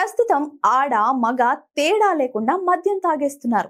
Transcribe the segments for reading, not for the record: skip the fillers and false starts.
ప్రస్తుతం ఆడ మగ తేడా లేకుండా మద్యం తాగేస్తున్నారు.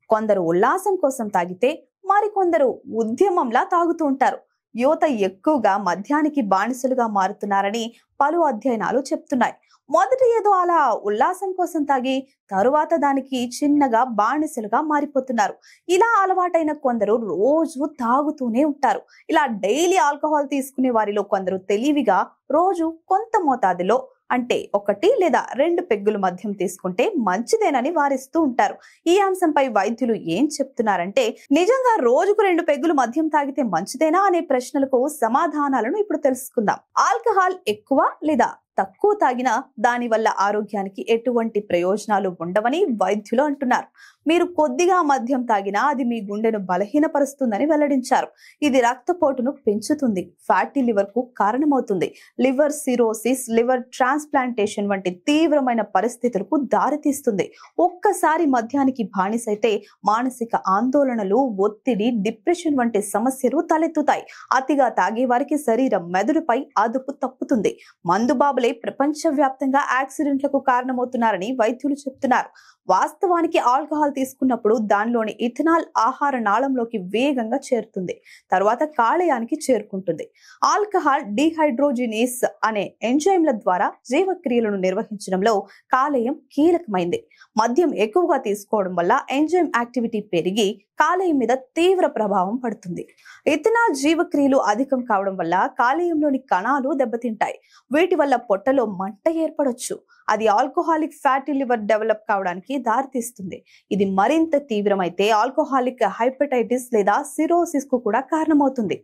కొందరు ఉల్లాసం కోసం తాగితే మరికొందరు ఉద్యమంలా తాగుతూ ఉంటారు. యువత ఎక్కువగా మద్యానికి బానిసలుగా మారుతున్నారని పలు అధ్యయనాలు చెప్తున్నాయి. మొదట ఏదో అలా ఉల్లాసం కోసం తాగి తరువాత దానికి చిన్నగా బానిసలుగా మారిపోతున్నారు. ఇలా అలవాటైన కొందరు రోజు తాగుతూనే ఉంటారు. ఇలా డైలీ ఆల్కహాల్ తీసుకునే వారిలో కొందరు తెలివిగా రోజు కొంత మోతాదులో, అంటే 1 లేదా 2 పెగ్గులు మద్యం తీసుకుంటే మంచిదేనని వారిస్తూ ఉంటారు. ఈ అంశంపై వైద్యులు ఏం చెప్తున్నారంటే, నిజంగా రోజుకు 2 పెగ్గులు మద్యం తాగితే మంచిదేనా అనే ప్రశ్నలకు సమాధానాలను ఇప్పుడు తెలుసుకుందాం. ఆల్కహాల్ ఎక్కువ లేదా తక్కువ తాగినా దాని వల్ల ఆరోగ్యానికి ఎటువంటి ప్రయోజనాలు ఉండవని వైద్యులు అంటున్నారు. మీరు కొద్దిగా మద్యం తాగినా అది మీ గుండెను బలహీనపరుస్తుందని వెల్లడించారు. ఇది రక్తపోటును పెంచుతుంది, ఫ్యాటీ లివర్ కు కారణమవుతుంది, లివర్ సిరోసిస్, లివర్ ట్రాన్స్ప్లాంటేషన్ వంటి తీవ్రమైన పరిస్థితులకు దారితీస్తుంది. ఒక్కసారి మద్యానికి బానిసైతే మానసిక ఆందోళనలు, ఒత్తిడి, డిప్రెషన్ వంటి సమస్యలు తలెత్తుతాయి. అతిగా తాగే వారికి శరీరం, మెదడుపై అదుపు తప్పుతుంది. మందుబాబులే ప్రపంచవ్యాప్తంగా యాక్సిడెంట్లకు కారణమవుతున్నారని వైద్యులు చెప్తున్నారు. వాస్తవానికి ఆల్కహాల్ తీసుకున్నప్పుడు దానిలోని ఇథనాల్ ఆహార నాళంలోకి వేగంగా చేరుతుంది, తర్వాత కాలేయానికి చేరుకుంటుంది. ఆల్కహాల్ డీహైడ్రోజినేస్ అనే ఎంజైమ్ల ద్వారా జీవక్రియలను నిర్వహించడంలో కాలేయం కీలకమైంది. మద్యం ఎక్కువగా తీసుకోవడం వల్ల ఎంజైమ్ యాక్టివిటీ పెరిగి కాలేయం మీద తీవ్ర ప్రభావం పడుతుంది. ఇథనాల్ జీవక్రియలు అధికం కావడం వల్ల కాలేయంలోని కణాలు దెబ్బతింటాయి. వీటి వల్ల పొట్టలో మంట ఏర్పడొచ్చు. అది ఆల్కహాలిక్ ఫ్యాటీ లివర్ డెవలప్ కావడానికి దారితీస్తుంది. ఇది మరింత తీవ్రమైతే ఆల్కహాలిక్ హెపటైటిస్ లేదా సిరోసిస్ కు కూడా కారణమవుతుంది.